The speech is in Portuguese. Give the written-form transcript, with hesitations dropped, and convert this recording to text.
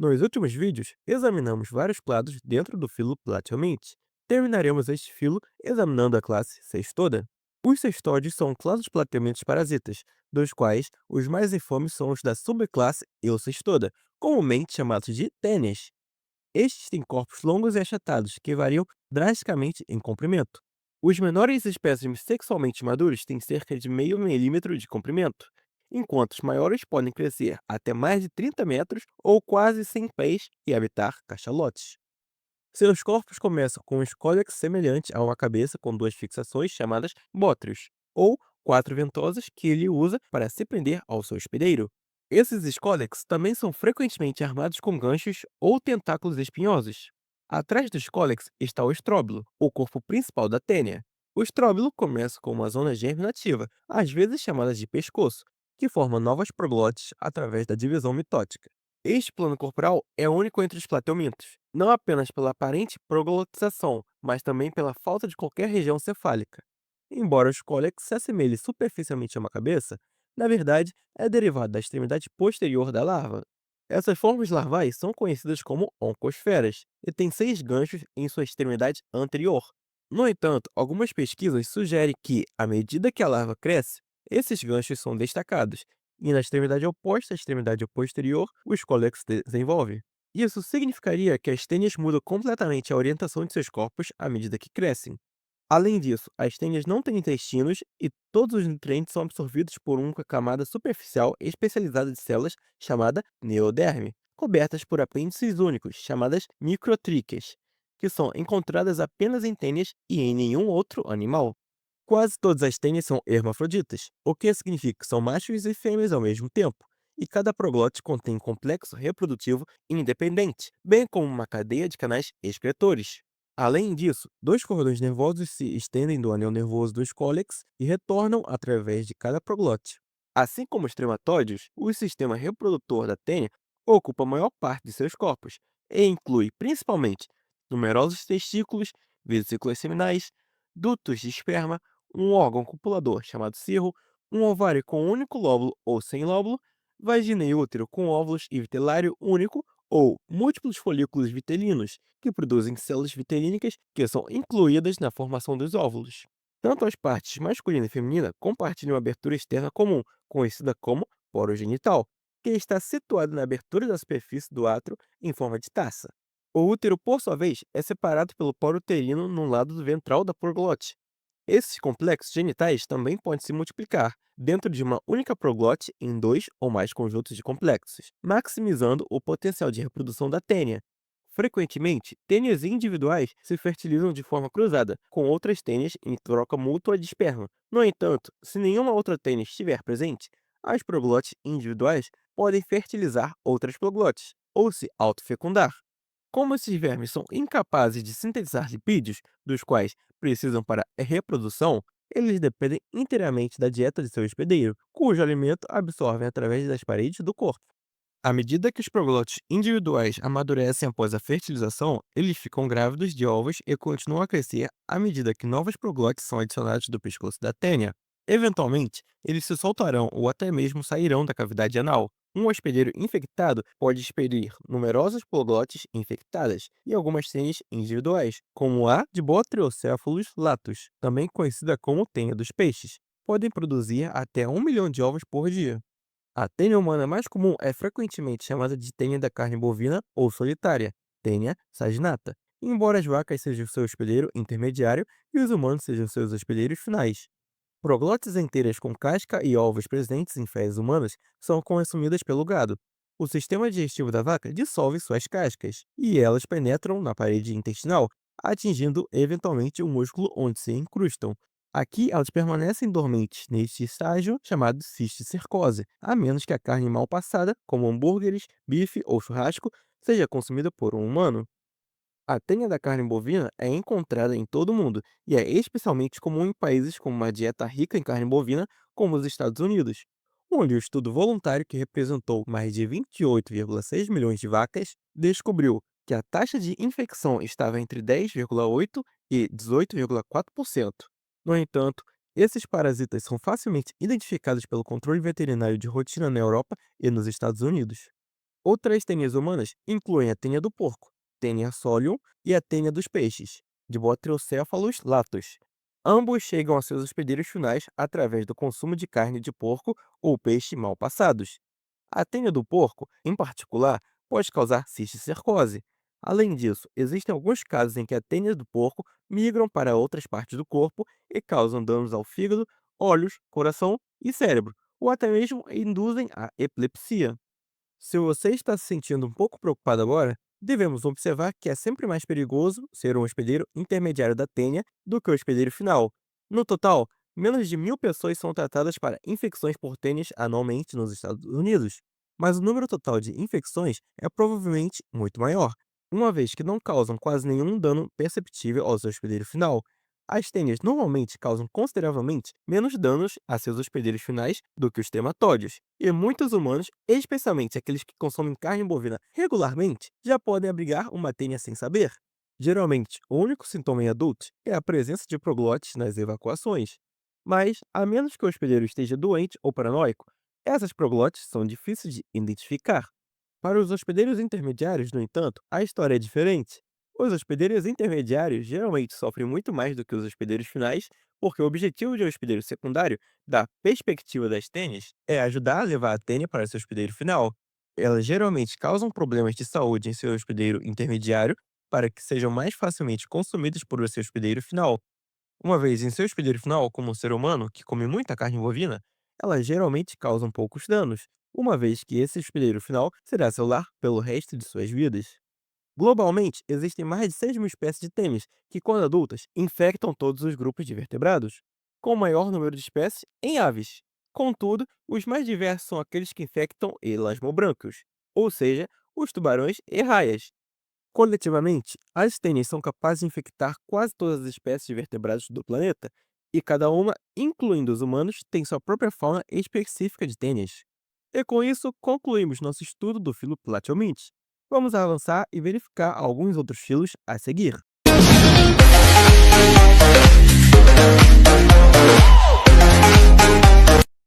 Nos últimos vídeos, examinamos vários clados dentro do filo Platyhelminth. Terminaremos este filo examinando a classe Cestoda. Os cestódeos são clados Platyhelminth parasitas, dos quais os mais infames são os da subclasse Eucestoda, comumente chamados de tênias. Estes têm corpos longos e achatados, que variam drasticamente em comprimento. Os menores espécimes sexualmente maduros têm cerca de meio milímetro de comprimento, enquanto os maiores podem crescer até mais de 30 metros ou quase 100 pés e habitar cachalotes. Seus corpos começam com um escólex semelhante a uma cabeça com duas fixações chamadas bótrios, ou quatro ventosas que ele usa para se prender ao seu hospedeiro. Esses escólex também são frequentemente armados com ganchos ou tentáculos espinhosos. Atrás do escólex está o estróbilo, o corpo principal da tênia. O estróbilo começa com uma zona germinativa, às vezes chamada de pescoço, que forma novas proglotes através da divisão mitótica. Este plano corporal é único entre os plateumintos, não apenas pela aparente proglotização, mas também pela falta de qualquer região cefálica. Embora o escólex se assemelhe superficialmente a uma cabeça, na verdade é derivado da extremidade posterior da larva. Essas formas larvais são conhecidas como oncosferas e têm 6 ganchos em sua extremidade anterior. No entanto, algumas pesquisas sugerem que, à medida que a larva cresce, esses ganchos são destacados, e na extremidade oposta à extremidade posterior, o escólex desenvolve. Isso significaria que as tênias mudam completamente a orientação de seus corpos à medida que crescem. Além disso, as tênias não têm intestinos e todos os nutrientes são absorvidos por uma camada superficial especializada de células chamada neoderme, cobertas por apêndices únicos, chamadas microtríqueas, que são encontradas apenas em tênias e em nenhum outro animal. Quase todas as tênias são hermafroditas, o que significa que são machos e fêmeas ao mesmo tempo, e cada proglote contém um complexo reprodutivo independente, bem como uma cadeia de canais excretores. Além disso, dois cordões nervosos se estendem do anel nervoso do escólex e retornam através de cada proglote. Assim como os trematóides, o sistema reprodutor da tênia ocupa a maior parte de seus corpos e inclui principalmente numerosos testículos, vesículas seminais, dutos de esperma, um órgão copulador chamado cirro, um ovário com um único lóbulo ou sem lóbulo, vagina e útero com óvulos e vitelário único ou múltiplos folículos vitelinos, que produzem células vitelínicas que são incluídas na formação dos óvulos. Tanto as partes masculina e feminina compartilham uma abertura externa comum, conhecida como poro genital, que está situada na abertura da superfície do átrio em forma de taça. O útero, por sua vez, é separado pelo poro uterino no lado ventral da proglote. Esses complexos genitais também podem se multiplicar dentro de uma única proglote em dois ou mais conjuntos de complexos, maximizando o potencial de reprodução da tênia. Frequentemente, tênias individuais se fertilizam de forma cruzada com outras tênias em troca mútua de esperma. No entanto, se nenhuma outra tênia estiver presente, as proglotes individuais podem fertilizar outras proglotes, ou se autofecundar. Como esses vermes são incapazes de sintetizar lipídios, dos quais precisam para a reprodução, eles dependem inteiramente da dieta de seu hospedeiro, cujo alimento absorvem através das paredes do corpo. À medida que os proglotes individuais amadurecem após a fertilização, eles ficam grávidos de ovos e continuam a crescer à medida que novos proglotes são adicionados do pescoço da tênia. Eventualmente, eles se soltarão ou até mesmo sairão da cavidade anal. Um hospedeiro infectado pode expelir numerosas proglotes infectadas e algumas tênias individuais, como a de Botryocephalus latus, também conhecida como tênia dos peixes. Podem produzir até 1 milhão de ovos por dia. A tênia humana mais comum é frequentemente chamada de tênia da carne bovina ou solitária, tênia saginata, embora as vacas sejam seu hospedeiro intermediário e os humanos sejam seus hospedeiros finais. Proglotes inteiras com casca e ovos presentes em fezes humanas são consumidas pelo gado. O sistema digestivo da vaca dissolve suas cascas e elas penetram na parede intestinal, atingindo eventualmente o músculo onde se incrustam. Aqui elas permanecem dormentes neste estágio chamado cisticercose, a menos que a carne mal passada, como hambúrgueres, bife ou churrasco, seja consumida por um humano. A tênia da carne bovina é encontrada em todo o mundo e é especialmente comum em países com uma dieta rica em carne bovina, como os Estados Unidos, onde um estudo voluntário que representou mais de 28,6 milhões de vacas descobriu que a taxa de infecção estava entre 10,8% e 18,4%. No entanto, esses parasitas são facilmente identificados pelo controle veterinário de rotina na Europa e nos Estados Unidos. Outras tênias humanas incluem a tênia do porco, tênia solium e a tênia dos peixes, de Botriocephalus latus. Ambos chegam a seus hospedeiros finais através do consumo de carne de porco ou peixe mal passados. A tênia do porco, em particular, pode causar cisticercose. Além disso, existem alguns casos em que a tênia do porco migram para outras partes do corpo e causam danos ao fígado, olhos, coração e cérebro, ou até mesmo induzem a epilepsia. Se você está se sentindo um pouco preocupado agora, devemos observar que é sempre mais perigoso ser um hospedeiro intermediário da tênia do que o hospedeiro final. No total, menos de 1.000 pessoas são tratadas para infecções por tênis anualmente nos Estados Unidos, mas o número total de infecções é provavelmente muito maior, uma vez que não causam quase nenhum dano perceptível ao seu hospedeiro final. As tênias normalmente causam consideravelmente menos danos a seus hospedeiros finais do que os tematóides, e muitos humanos, especialmente aqueles que consomem carne bovina regularmente, já podem abrigar uma tênia sem saber. Geralmente, o único sintoma em adultos é a presença de proglotes nas evacuações. Mas, a menos que o hospedeiro esteja doente ou paranoico, essas proglotes são difíceis de identificar. Para os hospedeiros intermediários, no entanto, a história é diferente. Os hospedeiros intermediários geralmente sofrem muito mais do que os hospedeiros finais, porque o objetivo de um hospedeiro secundário, da perspectiva das tênias, é ajudar a levar a tênia para seu hospedeiro final. Elas geralmente causam problemas de saúde em seu hospedeiro intermediário para que sejam mais facilmente consumidos por seu hospedeiro final. Uma vez em seu hospedeiro final, como um ser humano que come muita carne bovina, elas geralmente causam poucos danos, uma vez que esse hospedeiro final será seu lar pelo resto de suas vidas. Globalmente, existem mais de 6.000 espécies de tênis que, quando adultas, infectam todos os grupos de vertebrados, com o maior número de espécies em aves. Contudo, os mais diversos são aqueles que infectam elasmobrânquios, ou seja, os tubarões e raias. Coletivamente, as tênias são capazes de infectar quase todas as espécies de vertebrados do planeta, e cada uma, incluindo os humanos, tem sua própria fauna específica de tênias. E com isso, concluímos nosso estudo do filo Platyomytes. Vamos avançar e verificar alguns outros filos a seguir.